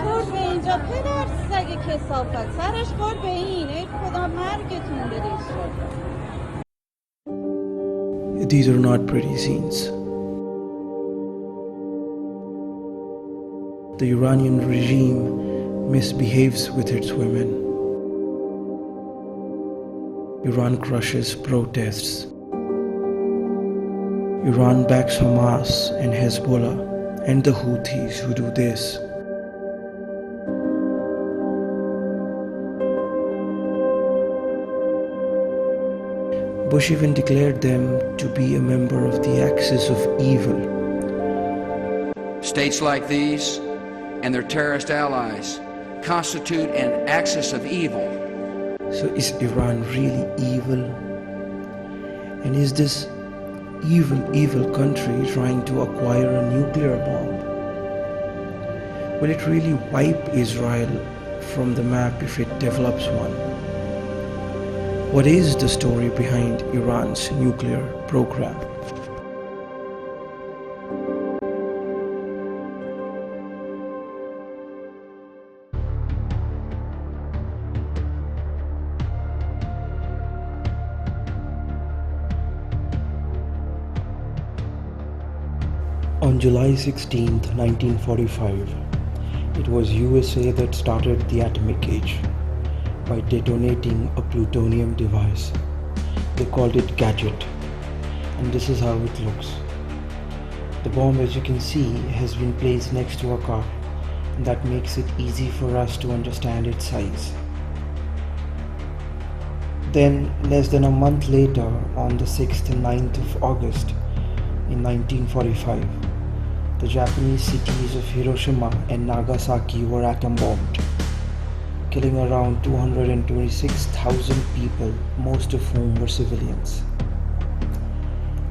خورد به اینجا پدر سگ کثافت سرش خورد به این ای خدا مرگتون بده ایشالله. These are not pretty scenes. The Iranian regime misbehaves with its women. Iran crushes protests. Iran backs Hamas and Hezbollah and the Houthis who do this. Bush even declared them to be a member of the axis of evil. States like these and their terrorist allies constitute an axis of evil. So is Iran really evil? And is this evil country trying to acquire a nuclear bomb? Will it really wipe Israel from the map if it develops one? What is the story behind Iran's nuclear program? On July 16, 1945, it was USA that started the atomic age by detonating a plutonium device. They called it Gadget, and this is how it looks. The bomb, as you can see, has been placed next to a car, and that makes it easy for us to understand its size. Then, less than a month later, on the 6th and 9th of August in 1945, the Japanese cities of Hiroshima and Nagasaki were atom bombed, killing around 226,000 people, most of whom were civilians.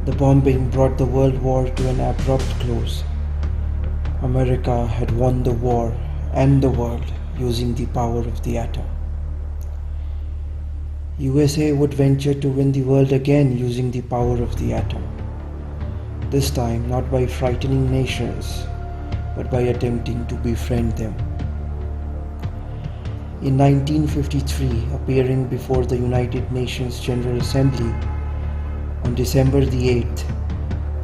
The bombing brought the World War to an abrupt close. America had won the war and the world using the power of the atom. USA would venture to win the world again using the power of the atom. This time not by frightening nations, but by attempting to befriend them. In 1953, appearing before the United Nations General Assembly, on December the 8th,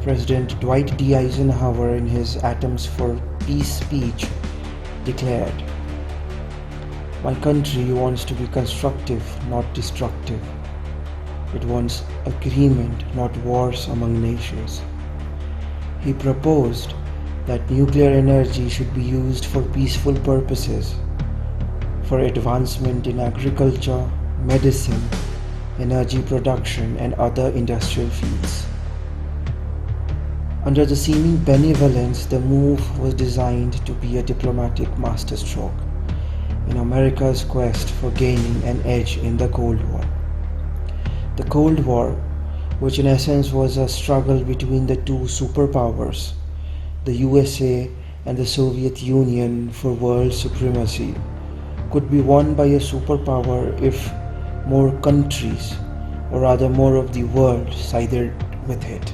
President Dwight D. Eisenhower in his Atoms for Peace speech declared, "My country wants to be constructive, not destructive. It wants agreement, not wars among nations." He proposed that nuclear energy should be used for peaceful purposes, for advancement in agriculture, medicine, energy production, and other industrial fields. Under the seeming benevolence, the move was designed to be a diplomatic masterstroke in America's quest for gaining an edge in the Cold War. The Cold War, which in essence was a struggle between the two superpowers, the USA and the Soviet Union, for world supremacy, could be won by a superpower if more countries, or rather more of the world, sided with it.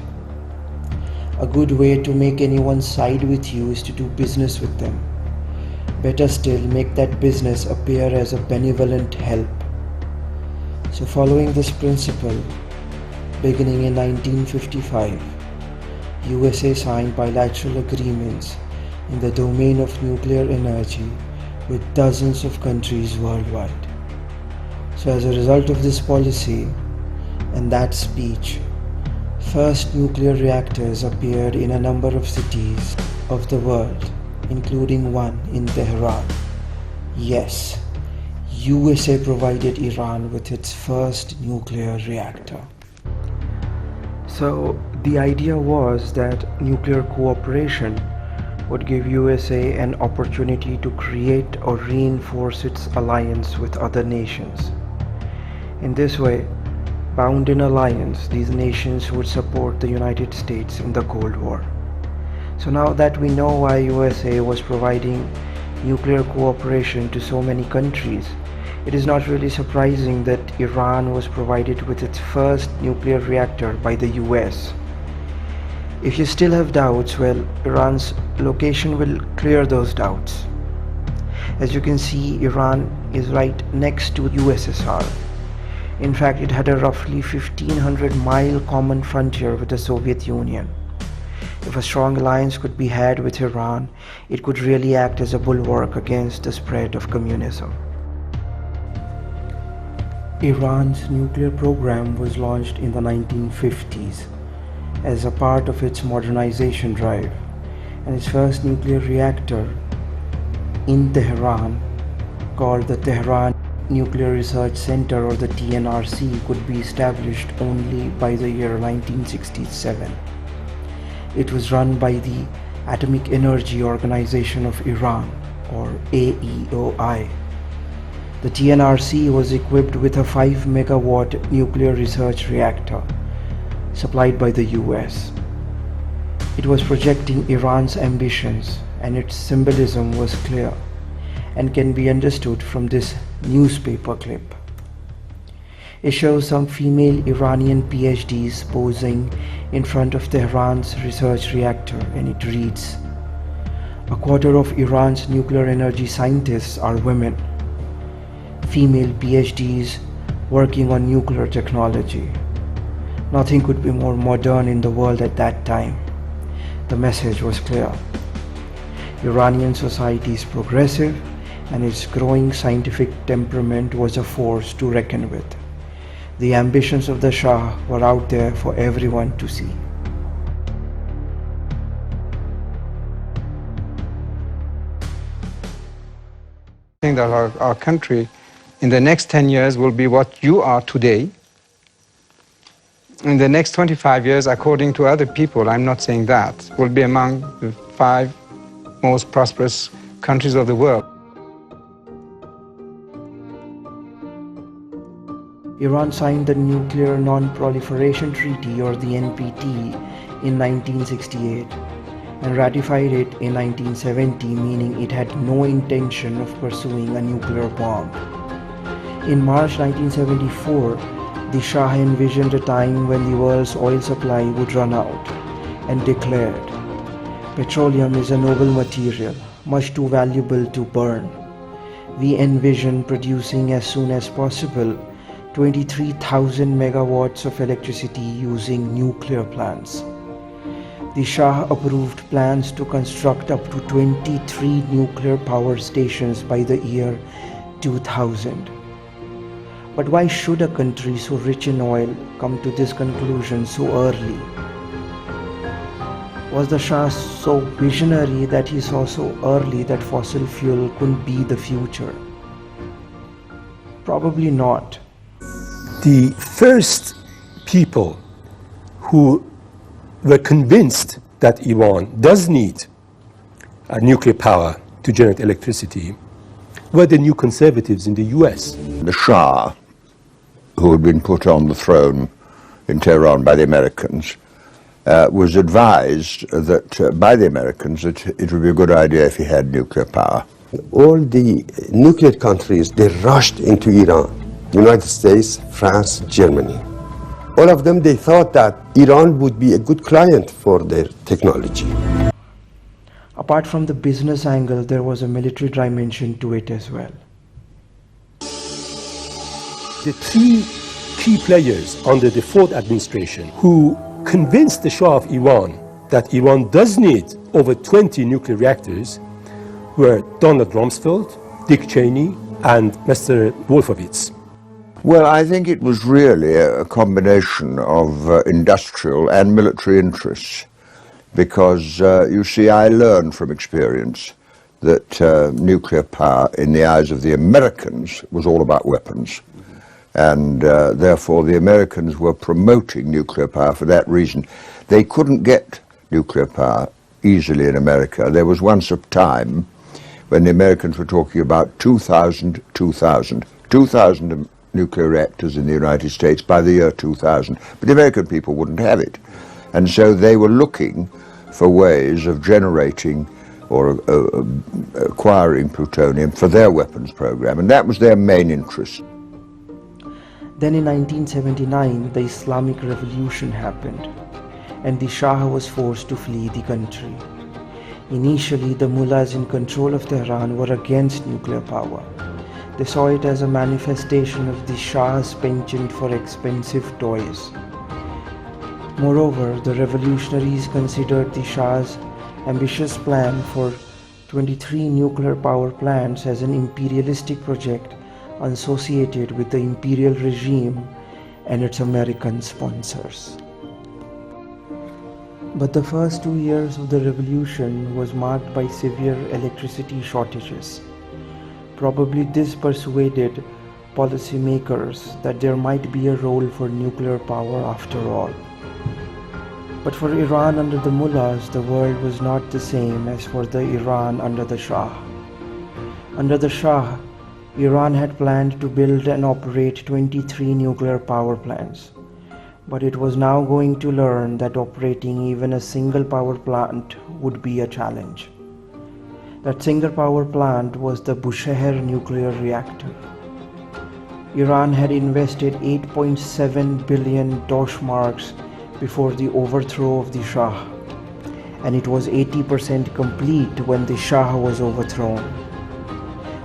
A good way to make anyone side with you is to do business with them. Better still, make that business appear as a benevolent help. So following this principle, beginning in 1955, USA signed bilateral agreements in the domain of nuclear energy with dozens of countries worldwide. So as a result of this policy and that speech, first nuclear reactors appeared in a number of cities of the world, including one in Tehran. Yes, USA provided Iran with its first nuclear reactor. So the idea was that nuclear cooperation would give USA an opportunity to create or reinforce its alliance with other nations. In this way, bound in alliance, these nations would support the United States in the Cold War. So now that we know why USA was providing nuclear cooperation to so many countries, it is not really surprising that Iran was provided with its first nuclear reactor by the US. If you still have doubts, well, Iran's location will clear those doubts. As you can see, Iran is right next to USSR. In fact, it had a roughly 1500-mile common frontier with the Soviet Union. If a strong alliance could be had with Iran, it could really act as a bulwark against the spread of communism. Iran's nuclear program was launched in the 1950s as a part of its modernization drive, and its first nuclear reactor in Tehran, called the Tehran Nuclear Research Center or the TNRC, could be established only by the year 1967. It was run by the Atomic Energy Organization of Iran, or AEOI. The TNRC was equipped with a 5 megawatt nuclear research reactor supplied by the US. It was projecting Iran's ambitions, and its symbolism was clear and can be understood from this newspaper clip. It shows some female Iranian PhDs posing in front of Tehran's research reactor, and it reads, "A quarter of Iran's nuclear energy scientists are women, female PhDs working on nuclear technology. Nothing could be more modern in the world at that time." The message was clear. Iranian society is progressive, and its growing scientific temperament was a force to reckon with. The ambitions of the Shah were out there for everyone to see. I think that our country in the next 10 years will be what you are today. In the next 25 years, according to other people, I'm not saying that, will be among the 5 most prosperous countries of the world. Iran signed the Nuclear Non-Proliferation Treaty, or the NPT, in 1968 and ratified it in 1970, meaning it had no intention of pursuing a nuclear bomb. In March 1974, the Shah envisioned a time when the world's oil supply would run out and declared, "Petroleum is a noble material, much too valuable to burn. We envision producing as soon as possible 23,000 megawatts of electricity using nuclear plants." The Shah approved plans to construct up to 23 nuclear power stations by the year 2000. But why should a country so rich in oil come to this conclusion so early? Was the Shah so visionary that he saw so early that fossil fuel couldn't be the future? Probably not. The first people who were convinced that Iran does need nuclear power to generate electricity were the new conservatives in the US. The Shah, who had been put on the throne in Tehran by the Americans, was advised that by the Americans that it would be a good idea if he had nuclear power. All the nuclear countries, they rushed into Iran. United States, France, Germany. All of them, they thought that Iran would be a good client for their technology. Apart from the business angle, there was a military dimension to it as well. The 3 key players under the Ford administration who convinced the Shah of Iran that Iran does need over 20 nuclear reactors were Donald Rumsfeld, Dick Cheney, and Mr. Wolfowitz. Well, I think it was really a combination of industrial and military interests, because you see, I learned from experience that nuclear power in the eyes of the Americans was all about weapons, and therefore the Americans were promoting nuclear power for that reason. They couldn't get nuclear power easily in America. There was once a time when the Americans were talking about 2,000 nuclear reactors in the United States by the year 2000, but the American people wouldn't have it, and so they were looking for ways of generating or acquiring plutonium for their weapons program, and that was their main interest. Then in 1979, the Islamic Revolution happened, and the Shah was forced to flee the country. Initially, the mullahs in control of Tehran were against nuclear power. They saw it as a manifestation of the Shah's penchant for expensive toys. Moreover, the revolutionaries considered the Shah's ambitious plan for 23 nuclear power plants as an imperialistic project associated with the imperial regime and its American sponsors. But the first 2 years of the revolution was marked by severe electricity shortages. Probably this persuaded policymakers that there might be a role for nuclear power after all. But for Iran under the mullahs, the world was not the same as for the Iran under the Shah. Under the Shah, Iran had planned to build and operate 23 nuclear power plants. But it was now going to learn that operating even a single power plant would be a challenge. That single power plant was the Bushehr nuclear reactor. Iran had invested 8.7 billion Deutschmarks before the overthrow of the Shah, and it was 80% complete when the Shah was overthrown.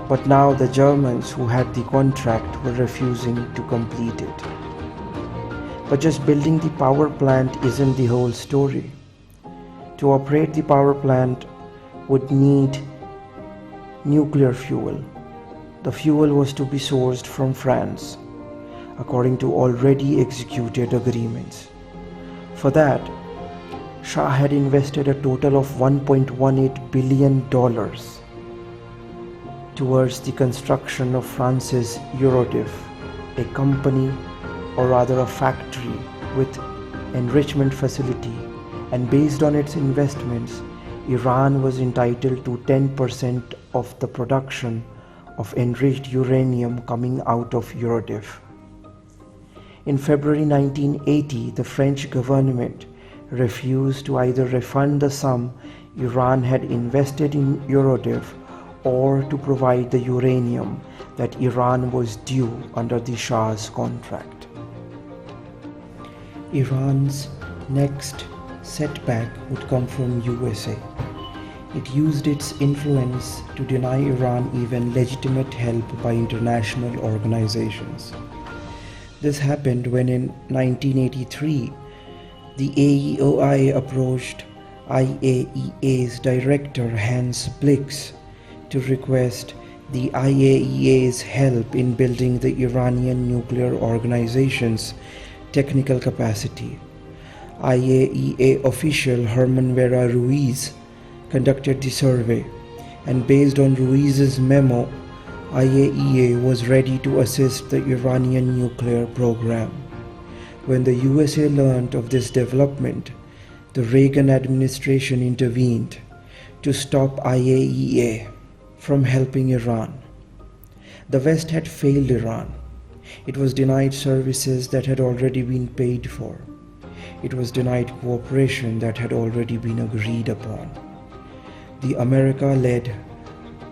But now the Germans who had the contract were refusing to complete it. But just building the power plant isn't the whole story. To operate the power plant would need nuclear fuel. The fuel was to be sourced from France, according to already executed agreements. For that, Shah had invested a total of $1.18 billion towards the construction of France's Eurodif, a company, or rather a factory with enrichment facility, and based on its investments, Iran was entitled to 10% of the production of enriched uranium coming out of Eurodif. In February 1980, the French government refused to either refund the sum Iran had invested in Eurodif or to provide the uranium that Iran was due under the Shah's contract. Iran's next setback would come from USA. It used its influence to deny Iran even legitimate help by international organizations. This happened when in 1983, the AEOI approached IAEA's director Hans Blix to request the IAEA's help in building the Iranian nuclear organization's technical capacity. IAEA official Herman Vera Ruiz conducted the survey, and based on Ruiz's memo, IAEA was ready to assist the Iranian nuclear program. When the USA learned of this development, the Reagan administration intervened to stop IAEA from helping Iran. The West had failed Iran. It was denied services that had already been paid for. It was denied cooperation that had already been agreed upon. The America-led,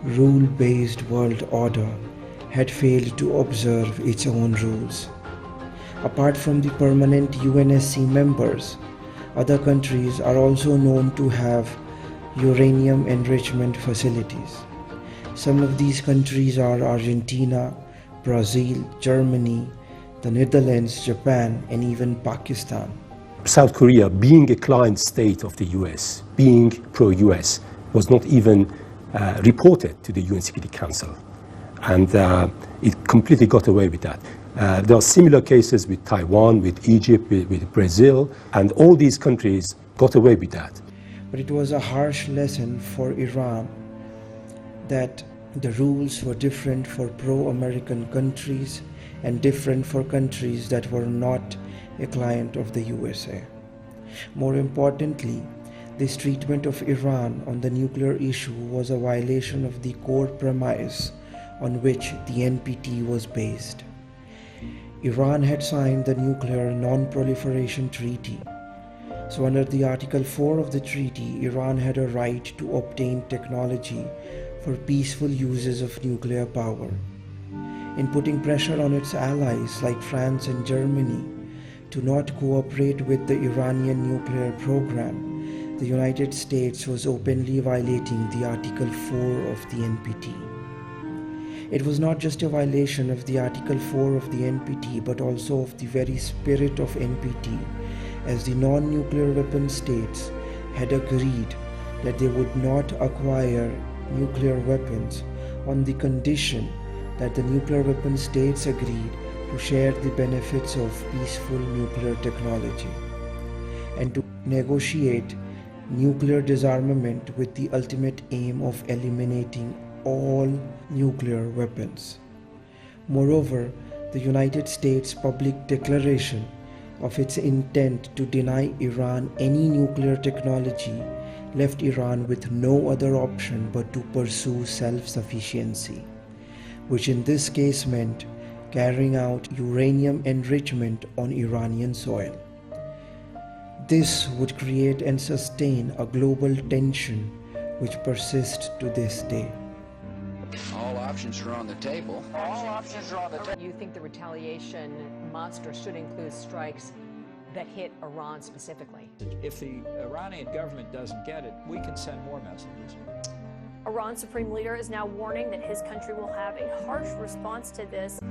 rule-based world order had failed to observe its own rules. Apart from the permanent UNSC members, other countries are also known to have uranium enrichment facilities. Some of these countries are Argentina, Brazil, Germany, the Netherlands, Japan, and even Pakistan. South Korea, being a client state of the US, being pro-US, was not even reported to the UN Security Council. And it completely got away with that. There are similar cases with Taiwan, with Egypt, with Brazil, and all these countries got away with that. But it was a harsh lesson for Iran that the rules were different for pro-American countries and different for countries that were not a client of the USA. More importantly, this treatment of Iran on the nuclear issue was a violation of the core premise on which the NPT was based. Iran had signed the Nuclear Non-Proliferation Treaty. So under the Article 4 of the treaty, Iran had a right to obtain technology for peaceful uses of nuclear power. In putting pressure on its allies like France and Germany to not cooperate with the Iranian nuclear program, the United States was openly violating the Article 4 of the NPT. It was not just a violation of the Article 4 of the NPT, but also of the very spirit of NPT, as the non-nuclear weapon states had agreed that they would not acquire nuclear weapons on the condition that the nuclear weapon states agreed to share the benefits of peaceful nuclear technology and to negotiate nuclear disarmament with the ultimate aim of eliminating all nuclear weapons. Moreover, the United States public declaration of its intent to deny Iran any nuclear technology left Iran with no other option but to pursue self-sufficiency, which in this case meant carrying out uranium enrichment on Iranian soil. This would create and sustain a global tension which persists to this day. All options are on the table. You think the retaliation must or should include strikes that hit Iran specifically? If the Iranian government doesn't get it, we can send more messages. Iran's supreme leader is now warning that his country will have a harsh response to this.